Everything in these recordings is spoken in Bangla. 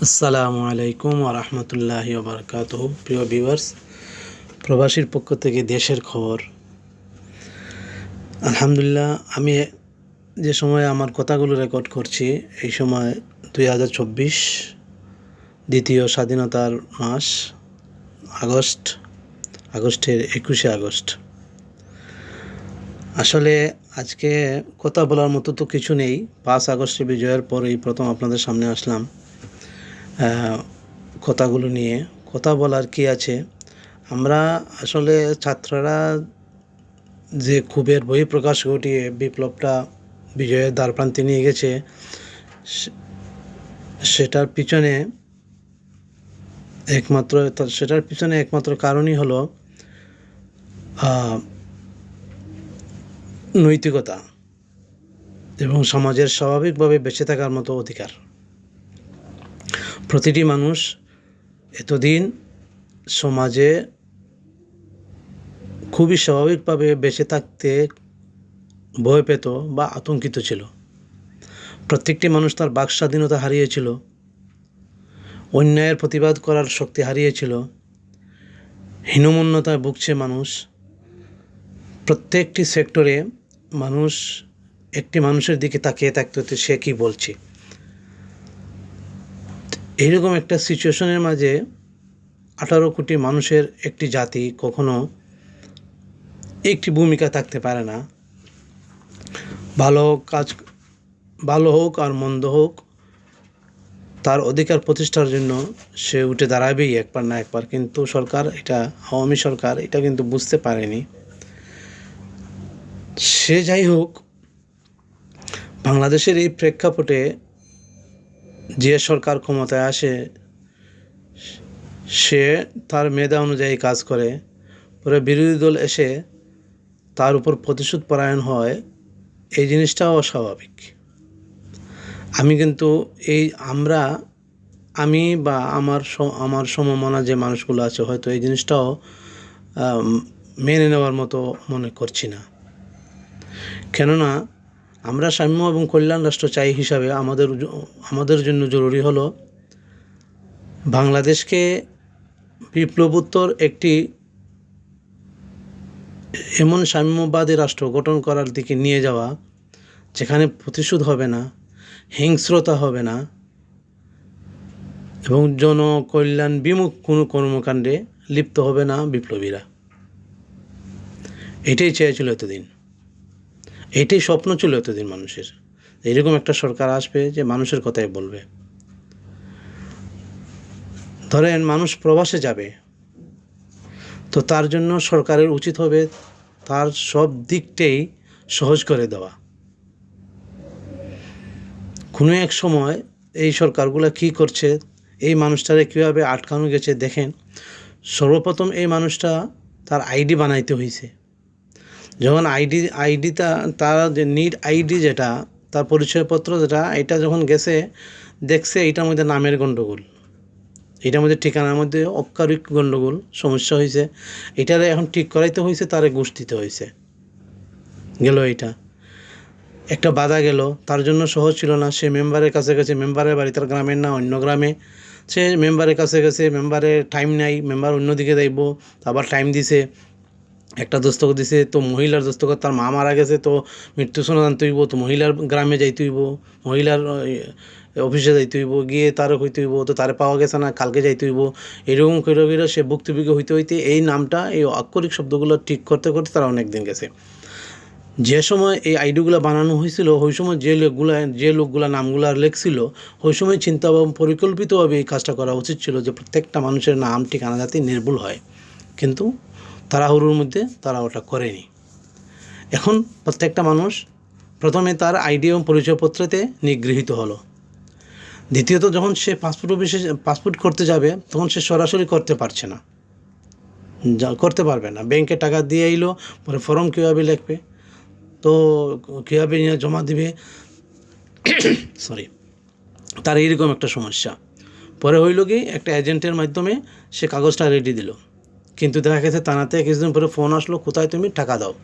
আসসালামু আলাইকুম ওরহমতুল্লাহি ওবরকাতুহু। প্রিয় ভিউয়ার্স, প্রবাসীর পক্ষ থেকে দেশের খবর। আলহামদুলিল্লাহ, আমি যে সময় আমার কথাগুলো রেকর্ড করছি এই সময় 2024 দ্বিতীয় স্বাধীনতার মাস, আগস্টের 21শে আগস্ট। আসলে আজকে কথা বলার মতো তো কিছু নেই। 5 আগস্টে বিজয়ের পরেই প্রথম আপনাদের সামনে আসলাম কথাগুলো নিয়ে। কথা বলার কি আছে, আমরা আসলে ছাত্ররা যে ক্ষোভের বহিঃপ্রকাশ ঘটিয়ে বিপ্লবটা বিজয়ের দ্বারপ্রান্তে নিয়ে গেছে, সেটার পিছনে একমাত্র কারণই হলো নৈতিকতা এবং সমাজের স্বাভাবিকভাবে বেঁচে থাকার মতো অধিকার। প্রতিটি মানুষ এতদিন সমাজে খুবই স্বাভাবিকভাবে বেঁচে থাকতে ভয় পেত বা আতঙ্কিত ছিল। প্রত্যেকটি মানুষ তার বাক স্বাধীনতা হারিয়েছিল, অন্যায়ের প্রতিবাদ করার শক্তি হারিয়েছিল, হীনমন্যতায় ভুগছে মানুষ। প্রত্যেকটি সেক্টরে মানুষ একটি মানুষের দিকে তাকিয়ে থাকতে হতো সে কী বলছে। এইরকম একটা সিচুয়েশনের মাঝে 18 কোটি মানুষের একটি জাতি কখনো একটি ভূমিকা থাকতে পারে না। ভালো হোক আর মন্দ হোক, তার অধিকার প্রতিষ্ঠার জন্য সে উঠে দাঁড়াবেই একবার না একবার। কিন্তু আওয়ামী সরকার এটা কিন্তু বুঝতে পারেনি। সে যাই হোক, বাংলাদেশের এই প্রেক্ষাপটে যে সরকার ক্ষমতায় আসে সে তার মেধা অনুযায়ী কাজ করে, পরে বিরোধী দল এসে তার উপর প্রতিশোধ পরায়ণ হয়। এই জিনিসটাও অস্বাভাবিক। আমি বা আমার সমমনা যে মানুষগুলো আছে হয়তো এই জিনিসটাও মেনে নেওয়ার মতো মনে করছি না। কেননা আমরা সাম্য এবং কল্যাণ রাষ্ট্র চাই হিসাবে আমাদের জন্য জরুরি হলো বাংলাদেশকে বিপ্লবোত্তর একটি এমন সাম্যবাদী রাষ্ট্র গঠন করার দিকে নিয়ে যাওয়া, যেখানে প্রতিশোধ হবে না, হিংস্রতা হবে না এবং জনকল্যাণ বিমুখ কোনো কর্মকাণ্ডে লিপ্ত হবে না বিপ্লবীরা। এটাই চেয়েছিল এতদিন, এটাই স্বপ্ন ছিল এতদিন মানুষের। এরকম একটা সরকার আসবে যে মানুষের কথাই বলবে। ধরেন মানুষ প্রবাসে যাবে, তো তার জন্য সরকারের উচিত হবে তার সব দিকটাই সহজ করে দেওয়া। কোনো এক সময় এই সরকারগুলো কি করছে, এই মানুষটারে কীভাবে আটকানো গেছে দেখেন। সর্বপ্রথম এই মানুষটা তার আইডি বানাইতে হয়েছে। যখন আইডিটা তার যে নিড আইডি, যেটা তার পরিচয়পত্র, যেটা এটা যখন গেছে দেখছে এটার মধ্যে নামের গণ্ডগোল, এটার মধ্যে ঠিকানার মধ্যে অক্ষরিক গণ্ডগোল সমস্যা হয়েছে। এটারে এখন ঠিক করাইতে হয়েছে, তারে ঘুষ দিতে হয়েছে। গেল এইটা একটা বাধা গেল, তার জন্য সহজ ছিল না। সে মেম্বারের কাছে গেছে, মেম্বারের বাড়ি তার গ্রামের না অন্য গ্রামে, সে মেম্বারের কাছে গেছে, মেম্বারের টাইম নাই, মেম্বার অন্যদিকে যাইব, আবার টাইম দিছে, একটা দস্তখত দিছে, তো মহিলার দস্তখত, তার মা মারা গেছে, তো মৃত্যু সনদ আনতে হইব, তো মহিলার গ্রামে যাইতে হইব, মহিলার অফিসে যাইতে হইব, গিয়ে তারও হইতে হইব, তো তারে পাওয়া গেছে না, কালকে যাইতে হইব। এরকম করে সে ভুক্তভোগী হইতে এই নামটা, এই অক্ষরিক শব্দগুলো ঠিক করতে করতে তারা অনেক দিন গেছে। যে সময় এই আইডিগুলো বানানো হয়েছিল ওই সময় যে লোকগুলা নামগুলো লেখছিল, ওই সময় চিন্তা এবং পরিকল্পিতভাবে এই কাজটা করা উচিত ছিল যে প্রত্যেকটা মানুষের নাম ঠিকানা যাতে নির্ভুল হয়। কিন্তু তাড়াহুড়োর মধ্যে তারা ওটা করেনি। এখন প্রত্যেকটা মানুষ প্রথমে তার আইডি এবং পরিচয়পত্রতে নিগৃহীত হলো। দ্বিতীয়ত যখন সে পাসপোর্ট করতে যাবে তখন সে সরাসরি করতে পারবে না। ব্যাংকে টাকা দিয়ে এলো, পরে ফর্ম কীভাবে লিখবে, তো কীভাবে নিয়ে জমা দিবে, তার এইরকম একটা সমস্যা। পরে হইল কি, একটা এজেন্টের মাধ্যমে সে কাগজটা রেডি দিল, কিন্তু দেখা গেছে তানাতে কিছুদিন পরে ফোন আসলো, কোথায় তুমি টাকা দাও।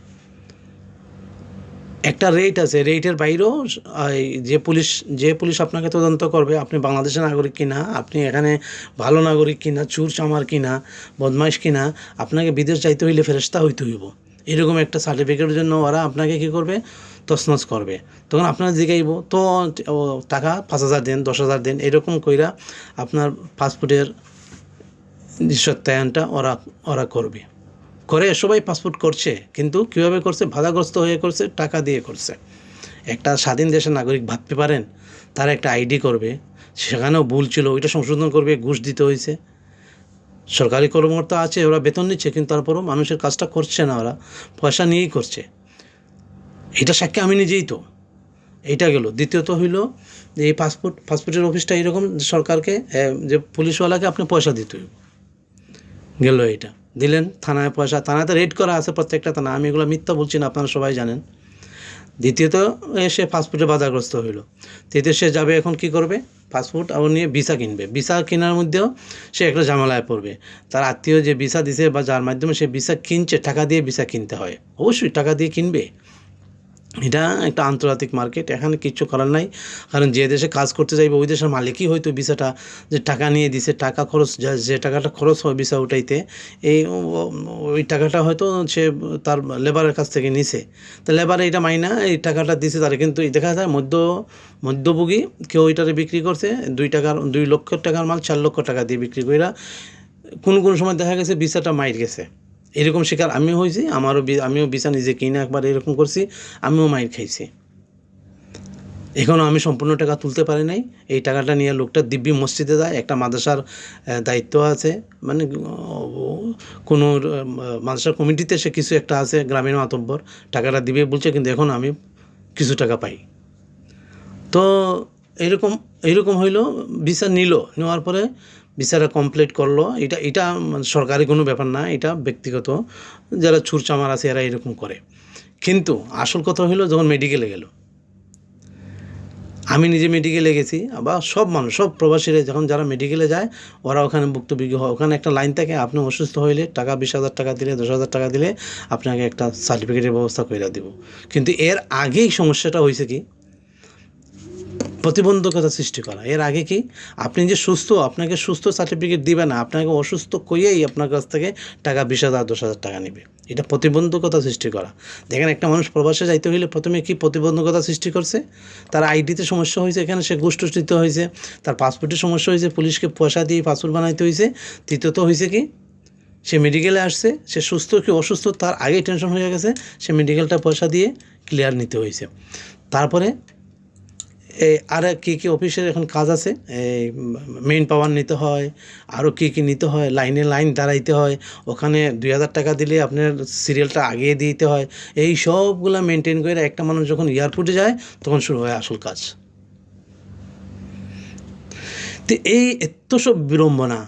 একটা রেট আছে, রেটের বাইরেও যে পুলিশ আপনাকে তদন্ত করবে আপনি বাংলাদেশের নাগরিক কিনা, আপনি এখানে ভালো নাগরিক কিনা, চুর চামার কিনা, বদমাইশ কিনা, আপনাকে বিদেশ যাইতে হইলে ফেরেশতা হইতে হইব, এরকম একটা সার্টিফিকেটের জন্য ওরা আপনাকে কী করবে, তছনছ করবে। তখন আপনার জিগাইব তো টাকা 5,000 দেন, 10,000 দেন, এরকম কইরা আপনার পাসপোর্টের সত্যায়নটা ওরা করবে। করে সবাই পাসপোর্ট করছে, কিন্তু কীভাবে করছে, বাধাগ্রস্ত হয়ে করছে, টাকা দিয়ে করছে। একটা স্বাধীন দেশের নাগরিক ভাবতে পারেন, তার একটা আইডি করবে, সেখানেও ভুল ছিল, ওইটা সংশোধন করবে, ঘুষ দিতে হয়েছে। সরকারি কর্মকর্তা আছে, ওরা বেতন নিচ্ছে, কিন্তু তারপরও মানুষের কাজটা করছে না, ওরা পয়সা নিয়েই করছে। এটা সাক্ষী আমি নিজেই তো। এইটা গেল। দ্বিতীয়ত হইল এই পাসপোর্টের অফিসটা এরকম, সরকারকে যে পুলিশওয়ালাকে আপনি পয়সা দিতে হইব, গেল এইটা দিলেন। থানায় পয়সা, থানাতে রেড করা আছে প্রত্যেকটা থানা, আমি এগুলো মিথ্যা বলছি না, আপনারা সবাই জানেন। দ্বিতীয়ত সে পাসপোর্টে বাধাগ্রস্ত হইল। তৃতীয় সে যাবে, এখন কি করবে, পাসপোর্ট আবার নিয়ে ভিসা কিনবে। ভিসা কেনার মধ্যেও সে একটা ঝামেলায় পড়বে। তার আত্মীয় যে ভিসা দিছে বা যার মাধ্যমে সে ভিসা কিনছে, টাকা দিয়ে ভিসা কিনতে হয়, অবশ্যই টাকা দিয়ে কিনবে। এটা একটা আন্তর্জাতিক মার্কেট, এখানে কিচ্ছু করার নাই। কারণ যে দেশে কাজ করতে যাইবে ওই দেশের মালিকই হয়তো ভিসাটা যে টাকা নিয়ে দিছে, টাকা খরচ, যে টাকাটা খরচ হয় ভিসা উঠাইতে, ওই টাকাটা হয়তো সে তার লেবারের কাছ থেকে নিছে। তো লেবারে এটা মাইনা এই টাকাটা দিছে তারা, কিন্তু দেখা যায় মধ্যভোগী কেউ এটারে বিক্রি করছে 2 লক্ষ টাকার মাল 4 লক্ষ টাকা দিয়ে বিক্রি কইরা কোনো সময় দেখা গেছে ভিসাটা মাইর গেছে। এরকম শিকার আমিও হয়েছি, আমিও ভিসা নিজে কিনে একবার এরকম করছি, আমিও মাইর খাইছি। এখনও আমি সম্পূর্ণ টাকা তুলতে পারি নাই। এই টাকাটা নিয়ে লোকটা দিব্যি মসজিদে যায়, একটা মাদ্রাসার দায়িত্ব আছে, মানে কোনো মাদ্রাসার কমিটিতে সে কিছু একটা আছে, গ্রামীণ মাতব্বর, টাকাটা দিবে বলছে, কিন্তু এখন আমি কিছু টাকা পাই। তো এইরকম হইলো, ভিসা নেওয়ার পরে ভিসাটা কমপ্লিট করলো। এটা সরকারি কোনো ব্যাপার না, এটা ব্যক্তিগত যারা চুরচামার আছে এরা এরকম করে। কিন্তু আসল কথা হইলো যখন মেডিকেলে গেল, আমি নিজে মেডিকেলে গেছি, বা সব মানুষ, সব প্রবাসীরা যখন যারা মেডিকেলে যায় ওরা ওখানে ভুক্তভোগী হয়। ওখানে একটা লাইন থাকে, আপনি অসুস্থ হইলে টাকা 20,000 টাকা দিলে, 10,000 টাকা দিলে আপনাকে একটা সার্টিফিকেটের ব্যবস্থা করে দিব। কিন্তু এর আগেই সমস্যাটা হয়েছে কি, প্রতিবন্ধকতা সৃষ্টি করা। এর আগে কি, আপনি যে সুস্থ, আপনাকে সুস্থ সার্টিফিকেট দিবে না, আপনাকে অসুস্থ কইয়েই আপনার কাছ থেকে টাকা 20,000 10,000 টাকা নেবে। এটা প্রতিবন্ধকতা সৃষ্টি করা। দেখেন, একটা মানুষ প্রবাসে যাইতে হইলে প্রথমে কি প্রতিবন্ধকতা সৃষ্টি করছে, তার আইডিতে সমস্যা হয়েছে, এখানে সে ঘুষ টুস দিতে হয়েছে, তার পাসপোর্টের সমস্যা হয়েছে, পুলিশকে পয়সা দিয়ে পাসপোর্ট বানাইতে হয়েছে। তৃতীয়ত হয়েছে কি, সে মেডিকেলে আসছে, সে সুস্থ কি অসুস্থ তার আগেই টেনশন হয়ে গেছে, সে মেডিকেলটা পয়সা দিয়ে ক্লিয়ার নিতে হয়েছে। তারপরে আর কী অফিসের এখন কাজ আছে, মেইন পাওয়ার নিতে হয়, আরও কী নিতে হয়, লাইন দাঁড়াইতে হয়, ওখানে 2,000 টাকা দিলে আপনার সিরিয়ালটা আগিয়ে দিতে হয়। এই সবগুলা মেনটেন করে একটা মানুষ যখন এয়ারপোর্টে যায় তখন শুরু হয় আসল কাজ। তো এত সব বিড়ম্বনা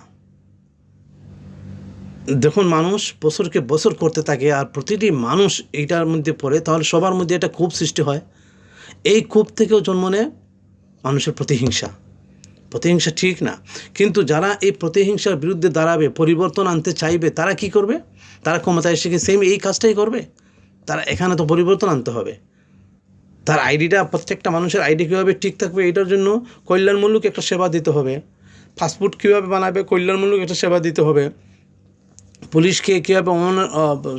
যখন মানুষ বছরকে বছর করতে থাকে, আর প্রতিটি মানুষ এইটার মধ্যে পড়ে, তাহলে সবার মধ্যে একটা ক্ষোভ সৃষ্টি হয়। এই ক্ষোভ থেকেও জন্ম নেয় মানুষের প্রতিহিংসা ঠিক না। কিন্তু যারা এই প্রতিহিংসার বিরুদ্ধে দাঁড়াবে, পরিবর্তন আনতে চাইবে, তারা কি করবে, তারা ক্ষমতায় এসে সেম এই কাজটাই করবে। তারা এখানে তো পরিবর্তন আনতে হবে। তার আইডিটা, প্রত্যেকটা মানুষের আইডি কীভাবে ঠিক থাকবে, এটার জন্য কল্যাণমূলক একটা সেবা দিতে হবে। পাসপোর্ট কীভাবে বানাবে, কল্যাণমূলক একটা সেবা দিতে হবে। পুলিশকে কীভাবে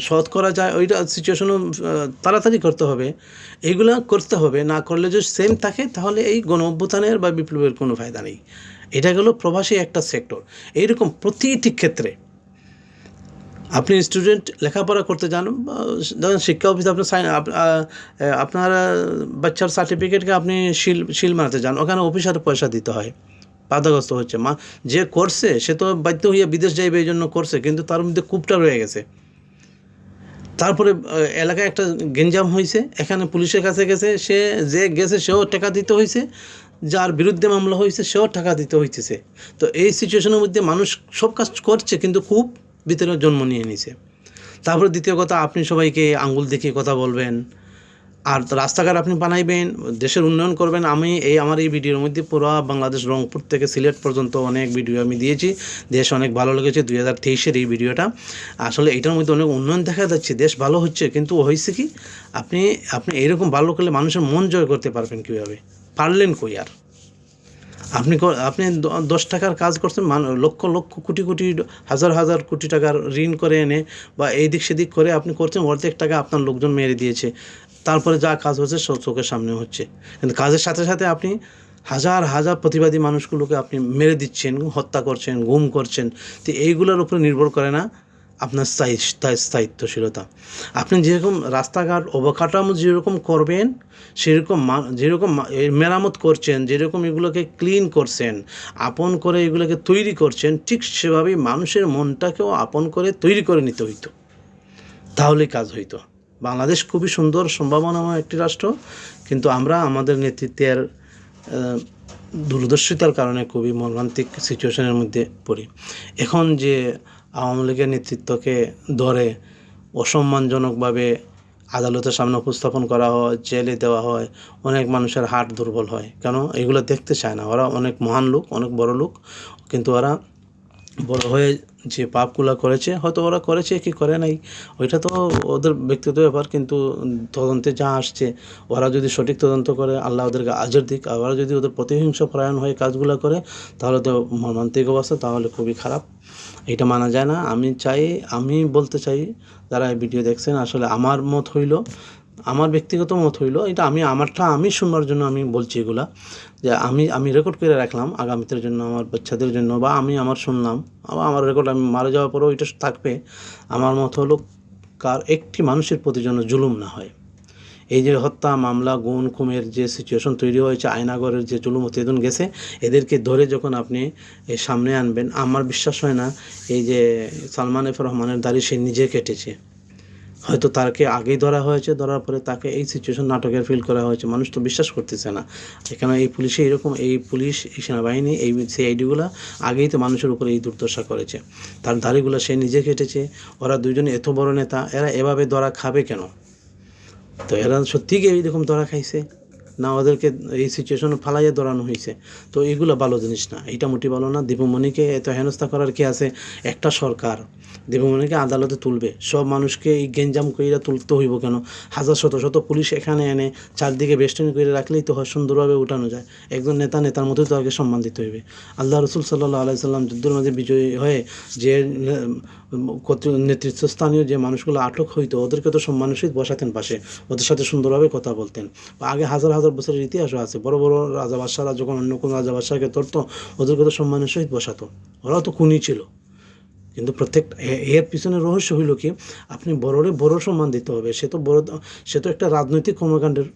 সৎ করা যায়, ওইটা সিচুয়েশনও তাড়াতাড়ি করতে হবে। এইগুলো করতে হবে, না করলে যদি সেম থাকে তাহলে এই গণ অভ্যুত্থানের বা বিপ্লবের কোনো ফায়দা নেই। এটা গেল প্রবাসী একটা সেক্টর। এইরকম প্রতিটি ক্ষেত্রে আপনি স্টুডেন্ট লেখাপড়া করতে যান, ধরেন শিক্ষা অফিসে আপনার বাচ্চার সার্টিফিকেটকে আপনি শিল মারাতে যান, ওখানে অফিসার পয়সা দিতে হয়, বাধাগ্রস্ত হচ্ছে। যে করছে সে তো বাধ্য হইয়া বিদেশ যাইবে, এই জন্য করছে, কিন্তু তার মধ্যে কূপটা রয়ে গেছে। তারপরে এলাকায় একটা গেঞ্জাম হয়েছে, এখানে পুলিশের কাছে গেছে, যে গেছে সেও টাকা দিতে হয়েছে, যার বিরুদ্ধে মামলা হয়েছে সেও টাকা দিতে হইতেছে। তো এই সিচুয়েশনের মধ্যে মানুষ সব কাজ করছে, কিন্তু খুব ভিতরে জন্ম নিয়ে নিছে। তারপরে দ্বিতীয় কথা, আপনি সবাইকে আঙ্গুল দেখিয়ে কথা বলবেন, আর রাস্তাঘাট আপনি বানাইবেন, দেশের উন্নয়ন করবেন। আমার এই ভিডিওর মধ্যে পুরো বাংলাদেশ রংপুর থেকে সিলেট পর্যন্ত অনেক ভিডিও আমি দিয়েছি। দেশ অনেক ভালো লেগেছে 2023-এর এই ভিডিওটা। আসলে এটার মধ্যে অনেক উন্নয়ন দেখা যাচ্ছে, দেশ ভালো হচ্ছে, কিন্তু হয়েছে কি আপনি আপনি এরকম ভালো করলে মানুষের মন জয় করতে পারবেন কীভাবে? পারলেন কই আর? আপনি 10 টাকার কাজ করছেন, লক্ষ লক্ষ কোটি কোটি হাজার হাজার কোটি টাকার ঋণ করে এনে বা এই দিক সেদিক করে আপনি করছেন, অর্ধেক টাকা আপনার লোকজন মেরে দিয়েছে। তারপরে যা কাজ হচ্ছে সব চোখের সামনে হচ্ছে, কিন্তু কাজের সাথে সাথে আপনি হাজার হাজার প্রতিবাদী মানুষগুলোকে আপনি মেরে দিচ্ছেন, হত্যা করছেন, গুম করছেন। তো এইগুলোর উপরে নির্ভর করে না আপনার স্থায়িত্বশীলতা। আপনি যেরকম রাস্তাঘাট অবকাঠামো যেরকম করবেন, সেরকম যেরকম মেরামত করছেন, যেরকম এগুলোকে ক্লিন করছেন, আপন করে এগুলোকে তৈরি করছেন, ঠিক সেভাবেই মানুষের মনটাকেও আপন করে তৈরি করে নিতে হইতো, তাহলেই কাজ হইতো। বাংলাদেশ খুবই সুন্দর সম্ভাবনাময় একটি রাষ্ট্র, কিন্তু আমরা আমাদের নেতৃত্বের দূরদর্শিতার কারণে খুবই মর্মান্তিক সিচুয়েশনের মধ্যে পড়ি। এখন যে আওয়ামী লীগের নেতৃত্বকে ধরে অসম্মানজনকভাবে আদালতের সামনে উপস্থাপন করা হয়, জেলে দেওয়া হয়, অনেক মানুষের হার্ট দুর্বল হয়। কেন? এগুলো দেখতে চায় না। ওরা অনেক মহান লোক, অনেক বড় লোক, কিন্তু ওরা বড় হয়ে যে পাপগুলো করেছে, হয়তো ওরা করেছে কি করে নাই ওইটা তো ওদের ব্যক্তিগত ব্যাপার, কিন্তু তদন্তে যা আসছে, ওরা যদি সঠিক তদন্ত করে আল্লাহ ওদেরকে আজর দিক। আর ওরা যদি ওদের প্রতিহিংসা পরায়ণ হয়ে কাজগুলো করে, তাহলে তো মর্মান্তিক অবস্থা, তাহলে খুবই খারাপ। এটা মানা যায় না। আমি বলতে চাই, যারা এই ভিডিও দেখছেন, আসলে আমার মত হইল, আমার ব্যক্তিগত মত হইল এটা, আমি শুনবার জন্য আমি বলছি এগুলা, যে আমি রেকর্ড করে রাখলাম আগামীতের জন্য, আমার বাচ্চাদের জন্য, বা আমার শুনলাম, আমার রেকর্ড আমি মারা যাওয়ার পরেও এটা থাকবে। আমার মত হলো, একটি মানুষের প্রতি যেন জুলুম না হয়। এই যে হত্যা মামলা, গুণ খুমের যে সিচুয়েশন তৈরি হয়েছে, আয়নাগরের যে জুলুম অতিদিন গেছে, এদেরকে ধরে যখন আপনি সামনে আনবেন, আমার বিশ্বাস হয় না এই যে সালমান এফ রহমানের দাড়ি সে নিজে কেটেছে, হয়তো তাকে আগেই ধরা হয়েছে, ধরার পরে তাকে এই সিচুয়েশন নাটকের ফিল করা হয়েছে। মানুষ তো বিশ্বাস করতেছে না। এখানে এই পুলিশে এরকম, এই পুলিশ, এই সেনাবাহিনী, এই সিআইডিগুলো আগেই তো মানুষের উপরে এই দুর্দশা করেছে। তার দাড়িগুলো সে নিজে কেটেছে। ওরা দুইজন এত বড় নেতা, এরা এভাবে ধরা খাবে কেন? তো এরা সত্যিই এইরকম ধরা খাইছে না, ওদেরকে এই সিচুয়েশনে ফালাইয়ে দৌড়ানো হয়েছে? তো এগুলো ভালো জিনিস না, এটা মোটি ভালো না। দীপুমণিকে এত হেনস্থা করার কি আছে? একটা সরকার দীপুমণিকে আদালতে তুলবে, সব মানুষকে এই গেঞ্জাম কইরা তুলতে হইব কেন? হাজার শত শত পুলিশ এখানে এনে চারদিকে বেষ্টনী করে রাখলেই তো হয়, সুন্দরভাবে উঠানো যায়। একজন নেতার মতোই তো আগে সম্মান দিতে হইবে। আল্লাহ রসুল সাল্লাল্লাহু আলাইহি সাল্লাম যুদ্ধের মাঝে বিজয়ী হয়ে যে নেতৃত্বস্থানীয় যে মানুষগুলো আটক হইতো, ওদেরকে তো সম্মানের সহিত বসাতেন পাশে, ওদের সাথে সুন্দরভাবে কথা বলতেন। আগে হাজার হাজার বছরের ইতিহাসও আছে, বড় বড় রাজা বাদশাহরা যখন অন্য কোনো রাজা বাদশাহকে ধরতো, ওদেরকে তো সম্মানের সহিত বসাতো। ওরাও তো খুনি ছিল। কিন্তু এর পিছনে রহস্য হইল কি, আপনি বড়রে বড় সম্মান দিতে হবে। সে তো একটা রাজনৈতিক কর্মকাণ্ডের